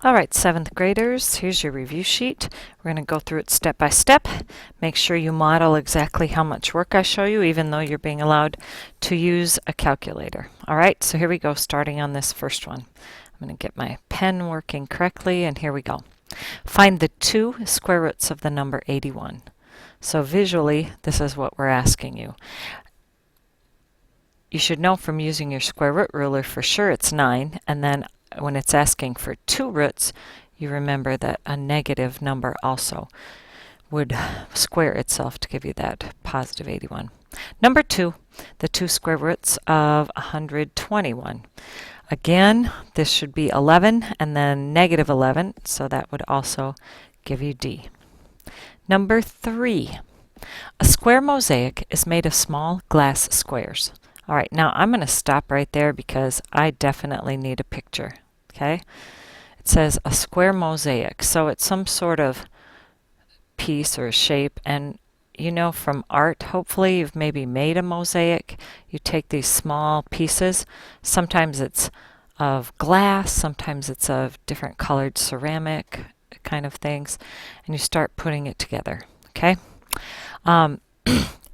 All right, 7th graders, here's your review sheet. We're going to go through it step by step. Make sure you model exactly how much work I show you, even though you're being allowed to use a calculator. All right, so here we go, starting on this first one. I'm going to get my pen working correctly, and here we go. Find the 2 square roots of the number 81. So visually, this is what we're asking you. You should know from using your square root ruler for sure it's 9, and then when it's asking for 2 roots, you remember that a negative number also would square itself to give you that positive 81. Number 2, the 2 square roots of 121. Again, this should be 11 and then negative 11, so that would also give you D. Number 3, a square mosaic is made of small glass squares. All right, now I'm going to stop right there because I definitely need a picture. Okay, it says a square mosaic, so it's some sort of piece or shape, and you know from art, hopefully you've maybe made a mosaic. You take these small pieces, sometimes it's of glass, sometimes it's of different colored ceramic kind of things, and you start putting it together. Okay,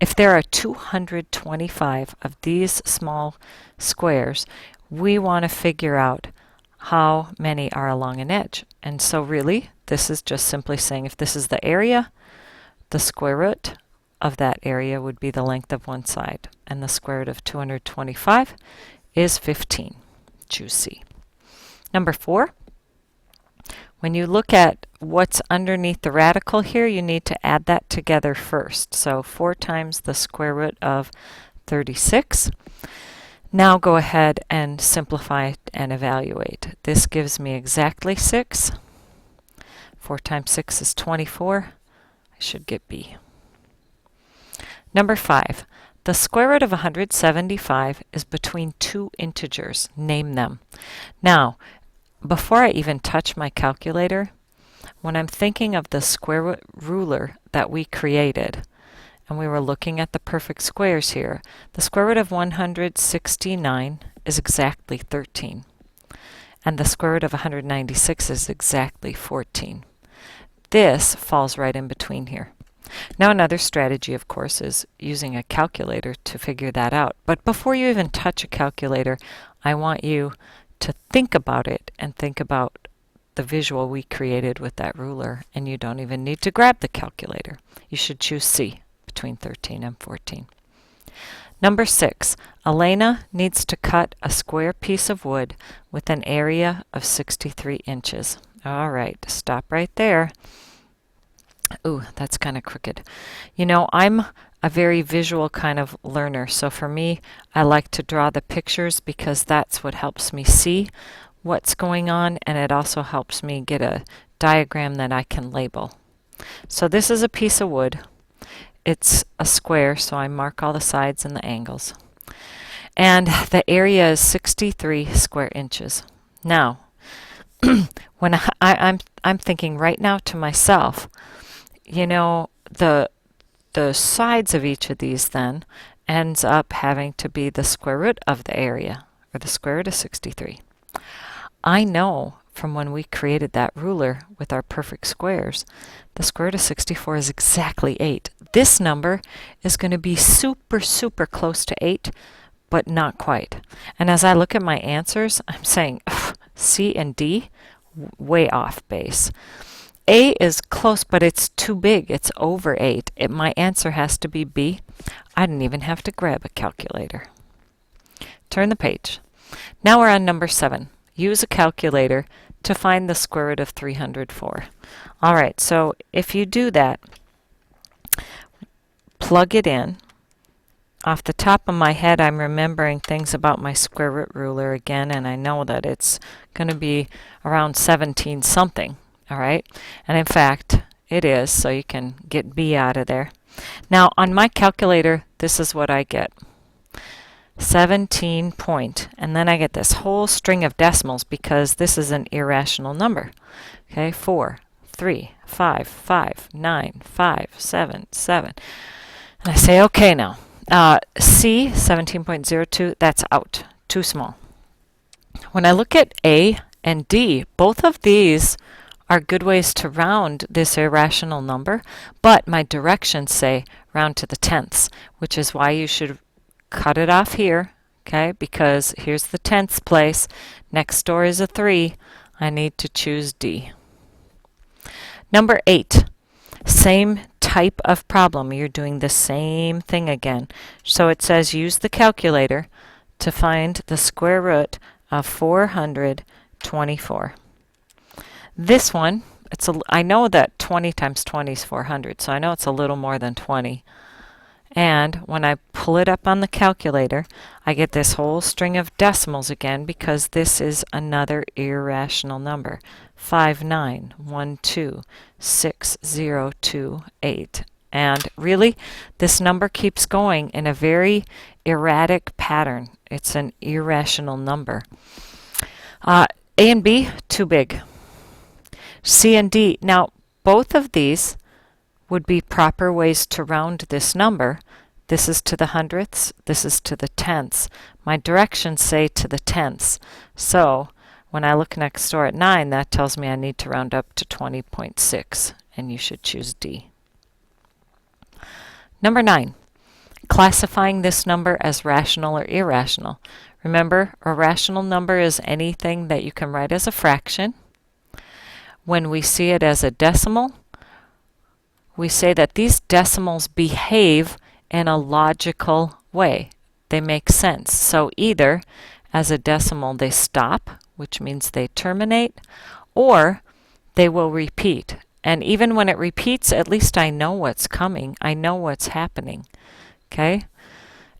if there are 225 of these small squares, we want to figure out how many are along an edge. And so really, this is just simply saying if this is the area, the square root of that area would be the length of one side. And the square root of 225 is 15. Choose C. Number 4, when you look at what's underneath the radical here, you need to add that together first. So 4 times the square root of 36. Now go ahead and simplify it and evaluate. This gives me exactly 6. 4 times 6 is 24. I should get B. Number 5. The square root of 175 is between 2 integers. Name them. Now, before I even touch my calculator, when I'm thinking of the square root ruler that we created, and we were looking at the perfect squares here, the square root of 169 is exactly 13. And the square root of 196 is exactly 14. This falls right in between here. Now another strategy, of course, is using a calculator to figure that out. But before you even touch a calculator, I want you to think about it and think about the visual we created with that ruler, and you don't even need to grab the calculator. You should choose C. Between 13 and 14. Number 6, Elena needs to cut a square piece of wood with an area of 63 inches. All right, stop right there. Ooh, that's kind of crooked. You know, I'm a very visual kind of learner, so for me, I like to draw the pictures because that's what helps me see what's going on, and it also helps me get a diagram that I can label. So this is a piece of wood. It's a square, so I mark all the sides and the angles. And the area is 63 square inches. Now, when I'm thinking right now to myself, you know, the sides of each of these then ends up having to be the square root of the area, or the square root of 63. I know from when we created that ruler with our perfect squares, the square root of 64 is exactly 8. This number is going to be super, super close to 8, but not quite. And as I look at my answers, I'm saying C and D, way off base. A is close, but it's too big. It's over 8. My answer has to be B. I didn't even have to grab a calculator. Turn the page. Now we're on number 7. Use a calculator to find the square root of 304. All right, so if you do that, plug it in. Off the top of my head, I'm remembering things about my square root ruler again, and I know that it's going to be around 17 something, all right? And in fact, it is, so you can get B out of there. Now, on my calculator, this is what I get. 17 point, and then I get this whole string of decimals because this is an irrational number. Okay, 4, 3, 5, 5, 9, 5, 7, 7. And I say, okay now. C, 17.02, that's out. Too small. When I look at A and D. Both of these are good ways to round this irrational number, but my directions say round to the tenths, which is why you should cut it off here, okay, because here's the tenths place. Next door is a 3. I need to choose D. Number 8, same type of problem. You're doing the same thing again. So it says use the calculator to find the square root of 424. This one, I know that 20 times 20 is 400, so I know it's a little more than 20. And when I pull it up on the calculator, I get this whole string of decimals again because this is another irrational number. 59126028. And really, this number keeps going in a very erratic pattern. It's an irrational number. A and B, too big. C and D. Now, both of these would be proper ways to round this number. This is to the hundredths, this is to the tenths. My directions say to the tenths. So when I look next door at 9, that tells me I need to round up to 20.6, and you should choose D. Number 9, classifying this number as rational or irrational. Remember, a rational number is anything that you can write as a fraction. When we see it as a decimal, we say that these decimals behave in a logical way. They make sense. So either as a decimal they stop, which means they terminate, or they will repeat. And even when it repeats, at least I know what's coming. I know what's happening. Okay?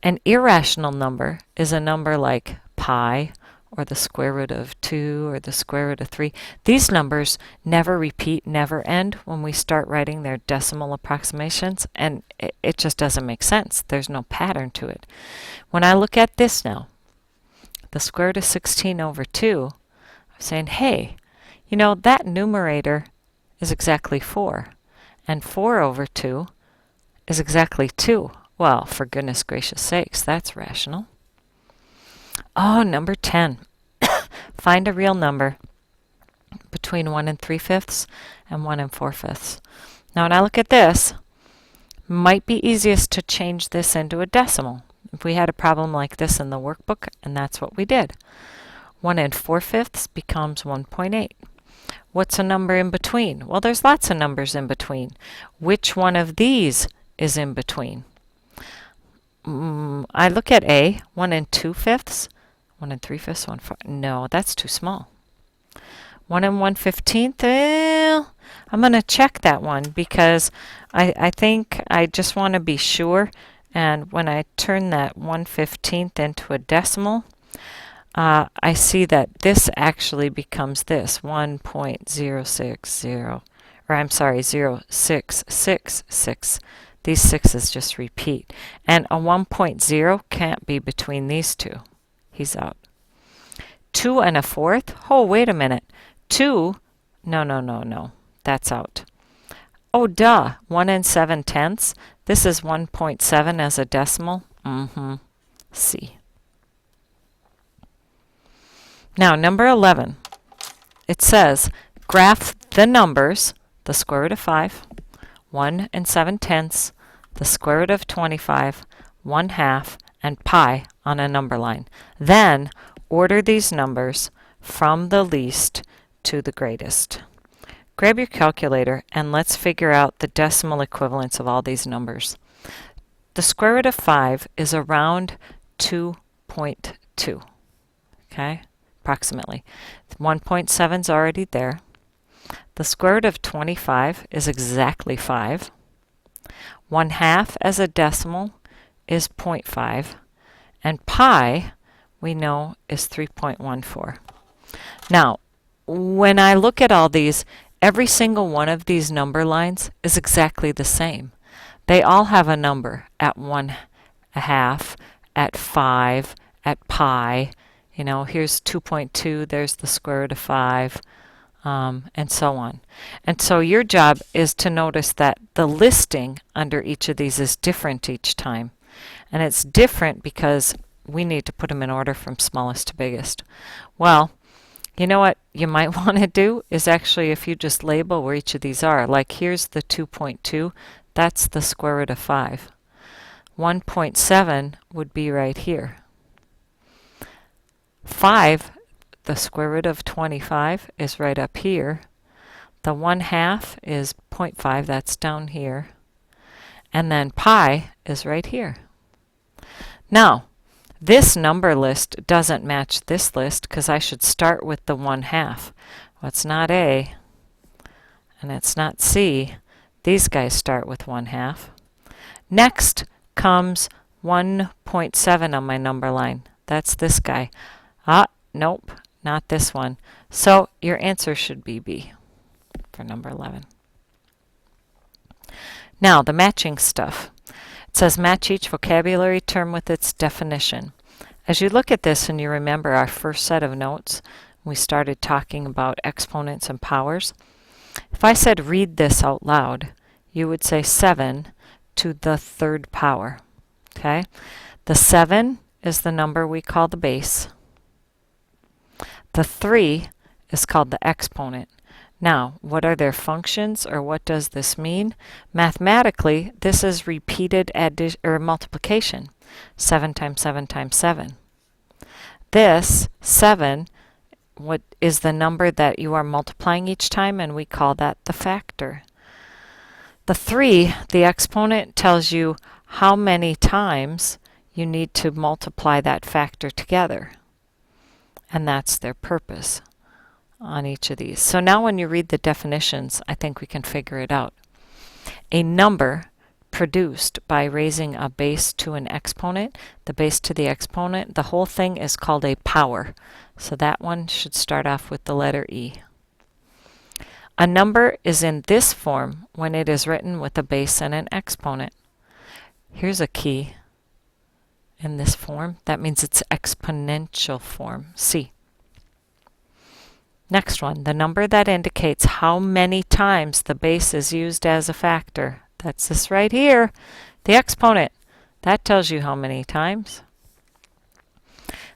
An irrational number is a number like pi, or the square root of 2, or the square root of 3. These numbers never repeat, never end when we start writing their decimal approximations, and it just doesn't make sense. There's no pattern to it. When I look at this now, the square root of 16 over 2, I'm saying, hey, you know, that numerator is exactly 4, and 4 over 2 is exactly 2. Well, for goodness gracious sakes, that's rational. Oh, number 10. Find a real number between 1 and 3/5 and 1 and 4/5. Now, when I look at this, might be easiest to change this into a decimal. If we had a problem like this in the workbook, and that's what we did. 1 and 4/5 becomes 1.8. What's a number in between? Well, there's lots of numbers in between. Which one of these is in between? I look at A, 1 and 2/5, 1 and 3/5, 1 4. No, that's too small. 1 and 1/15. I'm going to check that one because I think I just want to be sure. And when I turn that 1/15 into a decimal, I see that this actually becomes this 1.060, or I'm sorry, 0666. These 6's just repeat. And a 1.0 can't be between these two. He's out. 2 and a 4th? Oh, wait a minute. 2? No. That's out. Oh, duh. 1 and 7/10. This is 1.7 as a decimal. C. Now, number 11. It says, graph the numbers, the square root of 5, 1 and 7/10, the square root of 25, 1/2, and pi on a number line. Then order these numbers from the least to the greatest. Grab your calculator and let's figure out the decimal equivalents of all these numbers. The square root of 5 is around 2.2, okay, approximately. 1.7 is already there. The square root of 25 is exactly 5. 1/2 as a decimal is 0.5. And pi, we know, is 3.14. Now, when I look at all these, every single one of these number lines is exactly the same. They all have a number at 1/2, at 5, at pi. You know, here's 2.2, there's the square root of 5. And so on. And so your job is to notice that the listing under each of these is different each time. And it's different because we need to put them in order from smallest to biggest. Well, You know what you might want to do is actually if you just label where each of these are, like here's the 2.2, that's the square root of 5. 1.7 would be right here. 5, the square root of 25 is right up here. The 1/2 is 0.5, that's down here. And then pi is right here. Now, this number list doesn't match this list because I should start with the 1/2. Well, it's not A, and it's not C. These guys start with 1/2. Next comes 1.7 on my number line. That's this guy. Nope, not this one. So your answer should be B for number 11. Now, the matching stuff. It says match each vocabulary term with its definition. As you look at this and you remember our first set of notes, we started talking about exponents and powers. If I said read this out loud, you would say 7 to the 3rd power. Okay? The 7 is the number we call the base. The 3 is called the exponent. Now, what are their functions, or what does this mean? Mathematically, this is repeated addition or multiplication. 7 times 7 times 7. This 7 is the number that you are multiplying each time, and we call that the factor. The 3, the exponent, tells you how many times you need to multiply that factor together. And that's their purpose on each of these. So now when you read the definitions, I think we can figure it out. A number produced by raising a base to an exponent, the base to the exponent, the whole thing is called a power. So that one should start off with the letter E. A number is in this form when it is written with a base and an exponent. Here's a key. In this form, that means it's exponential form, C. Next one, the number that indicates how many times the base is used as a factor. That's this right here, the exponent. That tells you how many times.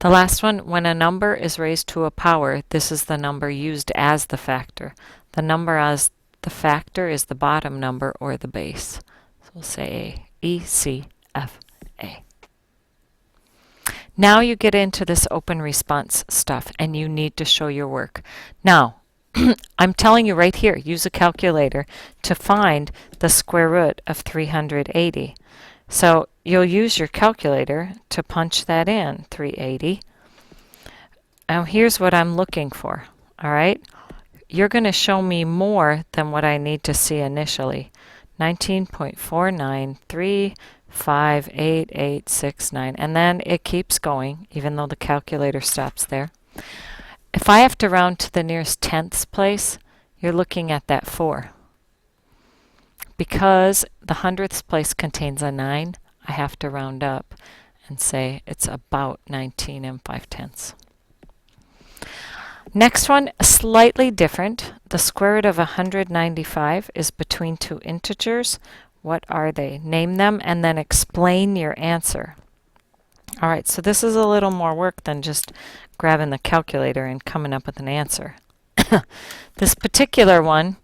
The last one, when a number is raised to a power, this is the number used as the factor. The number as the factor is the bottom number or the base. So we'll say A, E, C, F, A. Now you get into this open response stuff and you need to show your work. Now, I'm telling you right here, use a calculator to find the square root of 380. So you'll use your calculator to punch that in, 380. Now here's what I'm looking for, all right? You're going to show me more than what I need to see initially. 19.493588869, and then it keeps going even though the calculator stops there. If I have to round to the nearest tenths place, you're looking at that 4. Because the hundredths place contains a 9, I have to round up and say it's about 19 5/10. Next one, slightly different. The square root of 195 is between two integers. What are they? Name them and then explain your answer. All right, so this is a little more work than just grabbing the calculator and coming up with an answer. This particular one,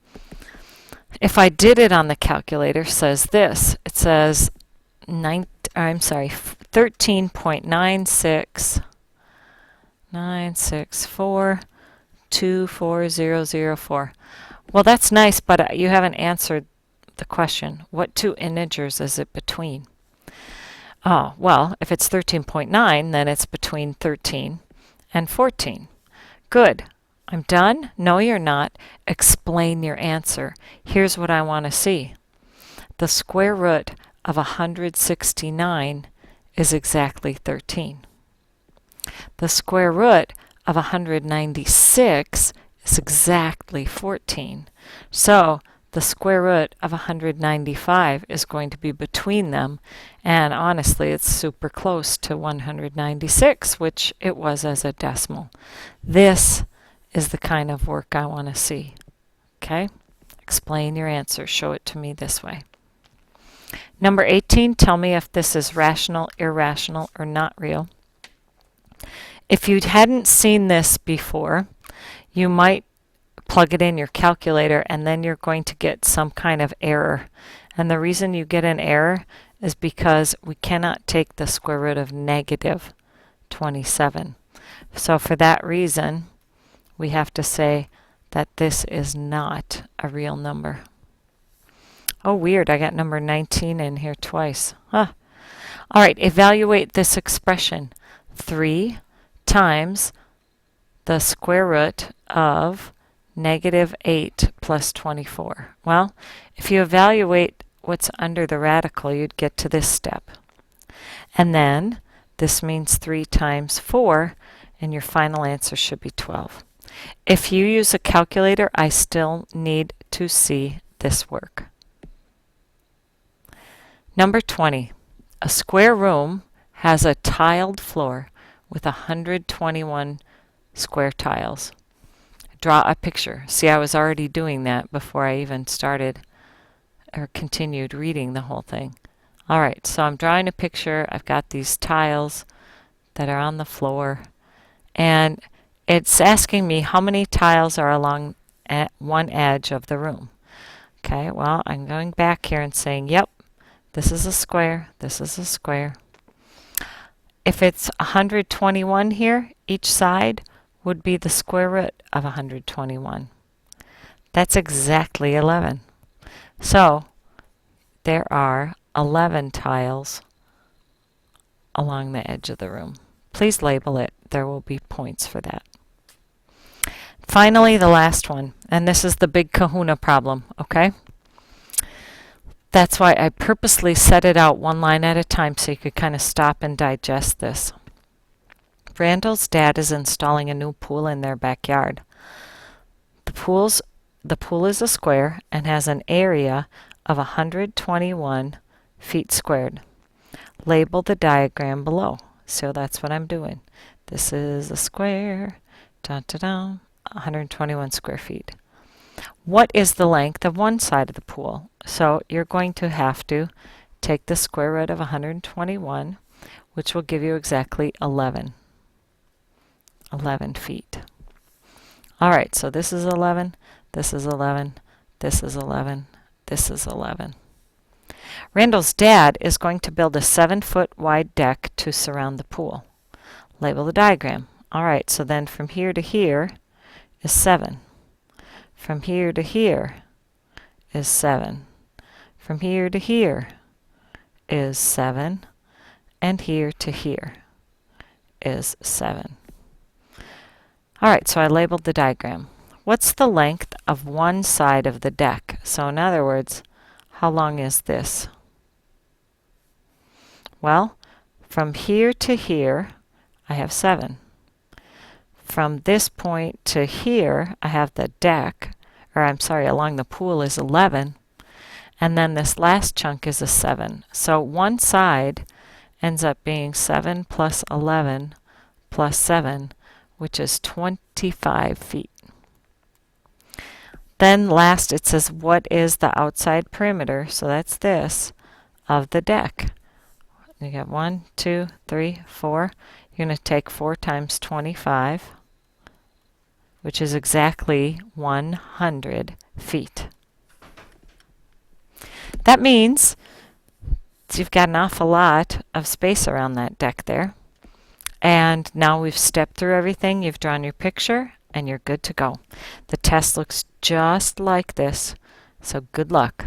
if I did it on the calculator, says this. It says 13.96964240004. Well, that's nice, but you haven't answered the question. What two integers is it between? Oh, well, if it's 13.9, then it's between 13 and 14. Good. I'm done? No, you're not. Explain your answer. Here's what I want to see. The square root of 169 is exactly 13. The square root of 196 is exactly 14. So the square root of 195 is going to be between them, and honestly it's super close to 196, which it was as a decimal. This is the kind of work I want to see. Okay? Explain your answer. Show it to me this way. Number 18, tell me if this is rational, irrational, or not real. If you hadn't seen this before, you might plug it in your calculator and then you're going to get some kind of error. And the reason you get an error is because we cannot take the square root of negative 27. So for that reason, we have to say that this is not a real number. Oh, weird, I got number 19 in here twice. Huh. All right, evaluate this expression. 3 times the square root of negative 8 plus 24. Well, if you evaluate what's under the radical, you'd get to this step. And then this means 3 times 4, and your final answer should be 12. If you use a calculator, I still need to see this work. Number 20. A square room has a tiled floor with 121 square tiles. Draw a picture. See, I was already doing that before I even started or continued reading the whole thing. All right, so I'm drawing a picture. I've got these tiles that are on the floor, and it's asking me how many tiles are along at one edge of the room. Okay, well, I'm going back here and saying, yep, this is a square, this is a square. If it's 121 here, each side would be the square root of 121. That's exactly 11. So there are 11 tiles along the edge of the room. Please label it. There will be points for that. Finally, the last one, and this is the big kahuna problem, okay? That's why I purposely set it out one line at a time so you could kind of stop and digest this. Randall's dad is installing a new pool in their backyard. The pool is a square and has an area of 121 feet squared. Label the diagram below. So that's what I'm doing. This is a square, 121 square feet. What is the length of one side of the pool? So you're going to have to take the square root of 121, which will give you exactly 11 feet. All right, so this is 11, this is 11, this is 11, this is 11. Randall's dad is going to build a 7-foot wide deck to surround the pool. Label the diagram. All right, so then from here to here is 7. From here to here is 7. From here to here is 7. And here to here is 7. All right, so I labeled the diagram. What's the length of one side of the deck? So in other words, how long is this? Well, from here to here, I have 7. From this point to here, I have the deck, or I'm sorry, along the pool is 11. And then this last chunk is a 7. So one side ends up being 7 plus 11 plus 7, which is 25 feet. Then last it says, what is the outside perimeter? So that's this, of the deck. You got 1, 2, 3, 4. You're going to take 4 times 25, which is exactly 100 feet. That means you've got an awful lot of space around that deck there. And now we've stepped through everything. You've drawn your picture, and you're good to go. The test looks just like this, so good luck.